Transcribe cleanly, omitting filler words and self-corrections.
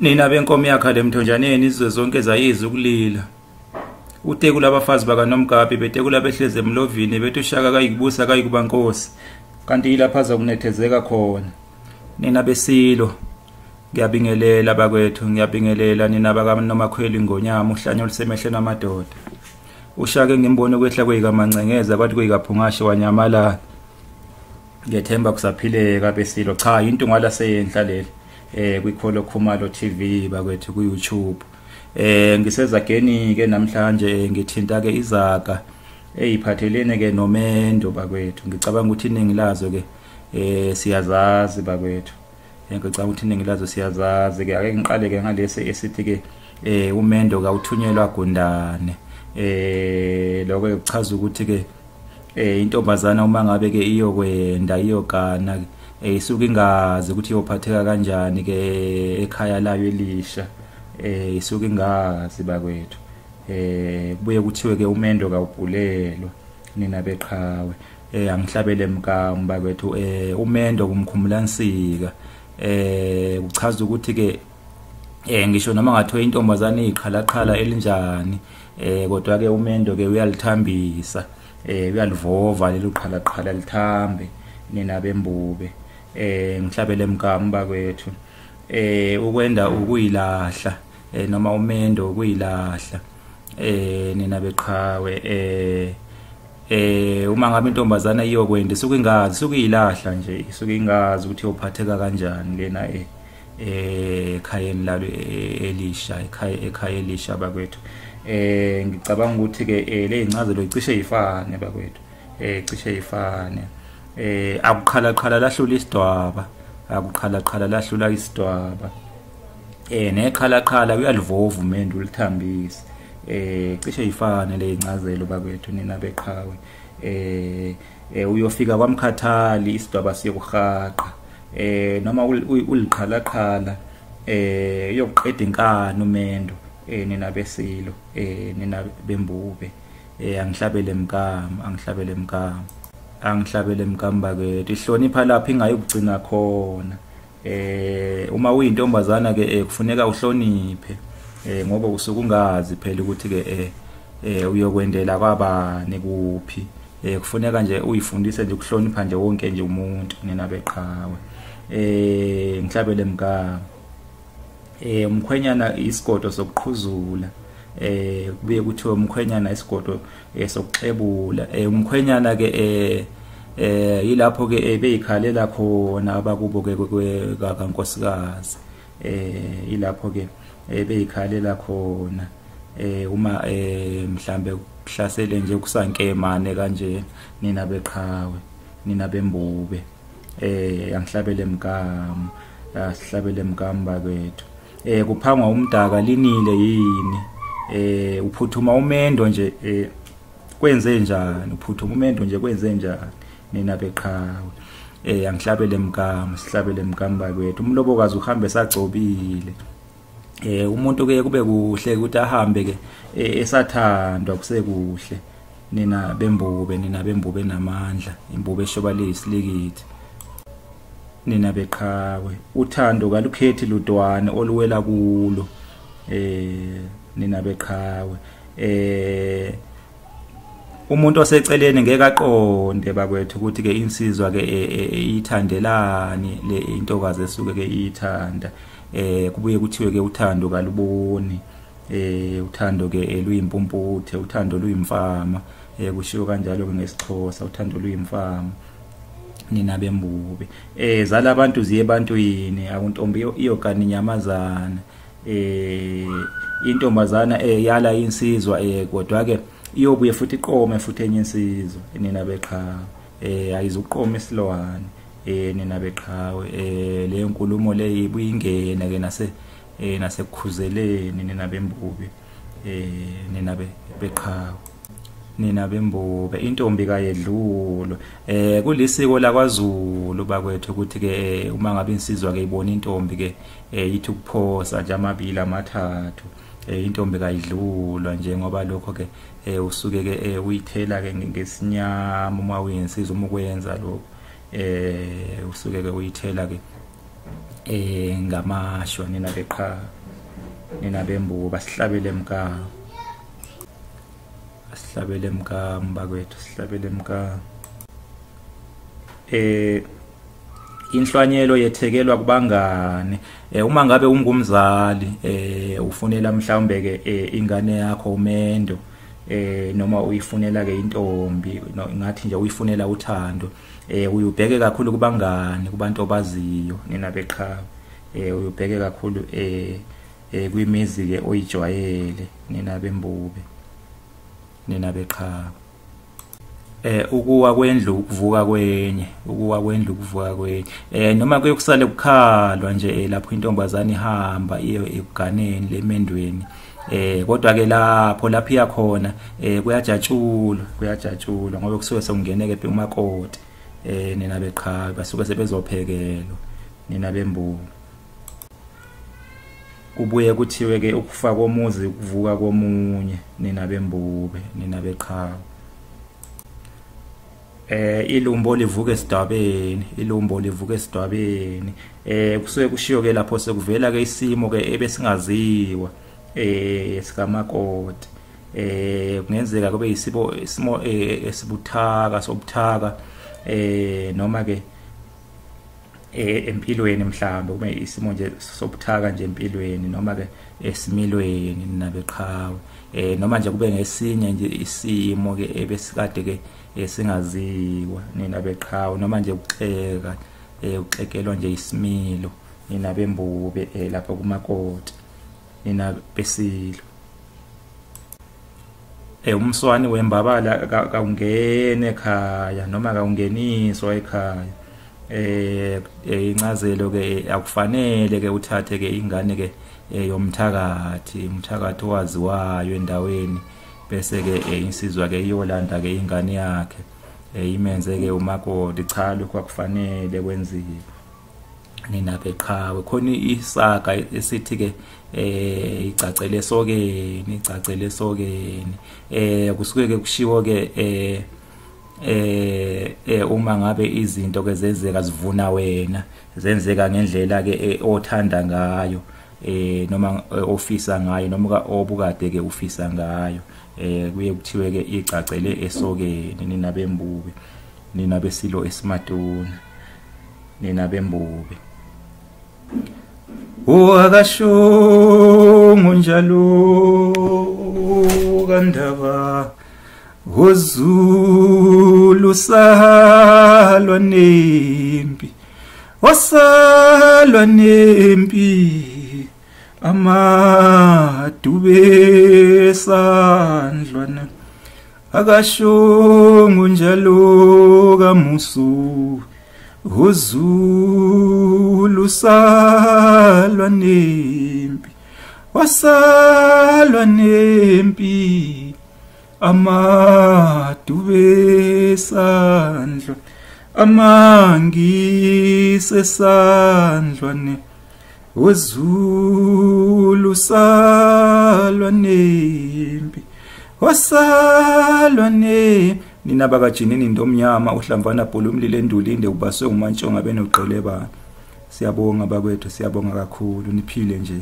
Nina benkomo yakha lemthonjaneni izwe zonke zayizwa ukulila. Utekula abafazi bakaNomgabi betekula behleze emlovini bethi uShaka kayikubusa kayikuba inkosi. Kanti yilapha kunethezeka khona. Nina besilo ngiyabingelela bakwethu, ngiyabingelela nina bakaNomakhweli Ngonyama uhlanya olusemehleni amadoda. uShaka ngimbone kwehla kweyikaMancengeza kwathi kweyikaPhungashe wanyamalala. Ngiyethemba kusaphileka besilo, cha into ngala seyenhla leli kwiKholo Khumalo TV bakwethu ku YouTube. Ngiseza geni ke namhlanje ngithinta ke izaga eziphathelene ke nomendo bakwethu. Ngicabanga ukuthi iningi lazo ke siyazazi bakwethu. Ngicabanga ukuthi iningi lazo siyazazi ke. Ake ngiqale ke ngalesi esithi ke umendo kawuthunyelwa Gundane. Lokho kuchaza ukuthi ke intombazana uma ngabe ke iyokwenda iyogana isuke ingazi ukuthi iyophatheka kanjani ke ekhaya layo elisha. Isuke ingazi bakwethu. Kubuye kuthiwe ke umendo kawubhulelwa nina beqhawe. Angihlabele mkamu bakwethu. Umendo kumkhumulansika. Kuchaza ukuthi ke ngisho noma ngathiwe intombazana iqhalaqhala elinjani kodwa ke umendo ke uyalithambisa. Uyalivova lelo qhalaqhala lithambe nina bembube. Ngihlabele mkamu bakwethu. Ukwenda ukuyilahla noma umendo ukuyilahla nina beqhawe. Uma ngabe intombazana iyokwenda isuke ingazi, isuke ilahla nje, isuke ingazi ukuthi iyophatheka kanjani lena ekhayeni lalo elisha, ekhaya elisha bakwethu. Ngicabanga ukuthi ke le incazelo icishe ifane bakwethu. Cishe ifane. Akuqhalaqhala lahlula isidwaba, akuqhalaqhala lahlula isidwaba. Neqhalaqhala uyalivova umendo ulithambise. Cishe ifane le incazelo bakwethu nina beqhawe. Uyofika kwaMkhathali isidwaba siyokuhaqa. Noma uliqhalaqhala uyoqeda inkani umendo nina besilo nina bembube. Angihlabele mkamu, angihlabele mkamu. Angihlabele mkamu bakwethu. Ihlonipha lapha ingayokugcina khona. Uma uyintombazana ke kufuneka uhloniphe ngoba usuke ungazi phela ukuthi ke uyokwendela kwabani kuphi. Kufuneka nje uyifundise nje ukuhlonipha nje wonke nje umuntu nina beqhawe. Ngihlabele mkamu. Umkhwenyana isigodo sokuqhuzula. Kubuye kuthiwe umkhwenyana isigodo sokuxebula. Umkhwenyana ke yilapho ke beyikhalela khona abakubo ke kaNkosikazi. Yilapho ke beyikhalela khona uma mhlambe kuhlasele nje kusankemane kanje nina beqhawe nina bembube. Angihlabele mkamu, asihlabele mkamu bakwethu. Kuphangwa umdaka linile yini? Uphuthuma umendo nje kwenze njani? Uphuthuma umendo nje kwenze njani nina beqhawe. Angihlabele mkamu, sihlabele mkamu bakwethu. Umlobokazi uhambe sagcobile. Umuntu ke kube kuhle ukuthi ahambe ke esathandwa kusekuhle nina bembube, nina bembube namandla, imbube eshobalisi likithi nina beqhawe. Uthando kalukhethi ludwane oluwela kulo nina beqhawe. Umuntu oseceleni ngeke aqonde bakwethu ukuthi ke insizwa ke ithandelani le intokazi esuke ke ithanda. Kubuye kuthiwe ke uthando kaluboni. Uthando ke luyimpumputhe, uthando luyimfama. Kushiwo kanjalo ke ngesixhosa, uthando luyimfama nina bembube. Zala abantu ziye ebantwini, akuntombi iyogana inyamazana. Intombazana yala insizwa kodwa ke iyobuye futhi iqome futhi enye insizwa nina beqhawe. Ayizuqoma isilwane nina beqhawe. Le nkulumo le ibuye ingene ke nasekukhuzeleni nina bembube. Nina beqhawe nina bembube. Intombi kayedlulo. Kulisiko lakwaZulu bakwethu ukuthi ke uma ngabe insizwa ke ibona intombi ke yithi ukuphosa nje amabili amathathu. Intombi kayidlulwa nje ngoba lokho ke usuke ke uyithela ke ngesinyama uma uyinsizwa uma ukwenza lokho. Usuke ke uyithela ke ngamashwa nina beqha nina bembuba sihlabele emkama sihlabele emkama bakwethu sihlabele emkama inhlwanyelo yethekelwa kubangane uma ngabe ungumzali ufunela mhlawumbe ke ingane yakho umendo noma uyifunela ke intombi ngathi nje uyifunela uthando uyubheke kakhulu kubangane kubantu obaziyo nina beqhawe uyubheke kakhulu kwimizi ke oyijwayele nina bembube nina beqhawe ukuwa kwendlu ukuvuka kwenye ukuwa kwendlu ukuvuka kwenye noma kuyokusale kukhalwa nje lapho intombazane ihamba iyo ebuganeni lemendweni kodwa ke lapho iyakhona kuyajatshulwa ngoba kusuke sekungeneke umakoti nina beqhawe basuke sebezophekelwa nina bembubu kubuye kuthiwe ke ukufa komuzi ukuvuka komunye nina bembube nina beqhawe ilumbo livuka esidabeni ilumbo livuka esidabeni kusuke kushiyo ke lapho sekuvela ke isimo ke ebesingaziwa sikamakoti kungenzeka kube isimo esibuthaka sobuthaka noma ke empilweni mhlambe kube isimo nje sobuthaka nje empilweni noma ke esimilweni nabeqhawe noma nje kube ngesinye nje isimo ke ebesikade ke singaziwa nina beqhawe noma nje ukuxeka uxekelwa nje isimilo nina bembube lapha kumakoti nina besilo umswani wembabala kaungene ekhaya noma kaungeniswa ekhaya incazelo ke akufanele ke uthathe ke ingane ke yomthakathi umthakathi owaziwayo endaweni bese ke insizwa ke iyolanda ke ingane yakhe imenze ke umakoti cha lokho akufanele kwenziwe nina beqhawe khona isaga esithi ke icacele sokeni kusuke ke kushiwo ke uma ngabe izinto ke zenzeka zivuna wena zenzeka ngendlela ke othanda ngayo noma ofisa ngayo noma obukade ke ufisa ngayo kuye kuthiwe ke icacele esokeni nina bembube nina besilo esimaduna nina bembube akashongo njalo kandaba uZulu salwa nempi wasalwa nempi amadube sandlwana akashongo njalo kamusu uZulu salwa nempi wasalwa nempi amadube sandlwa amangise sandlwane uZulu salwa nempi wasalwa nempi nina bakajinini ndomnyama uhlamvana bhulu umlile endulinde ubaswe umantshonga benoqele ba siyabonga bakwethu siyabonga kakhulu niphile nje.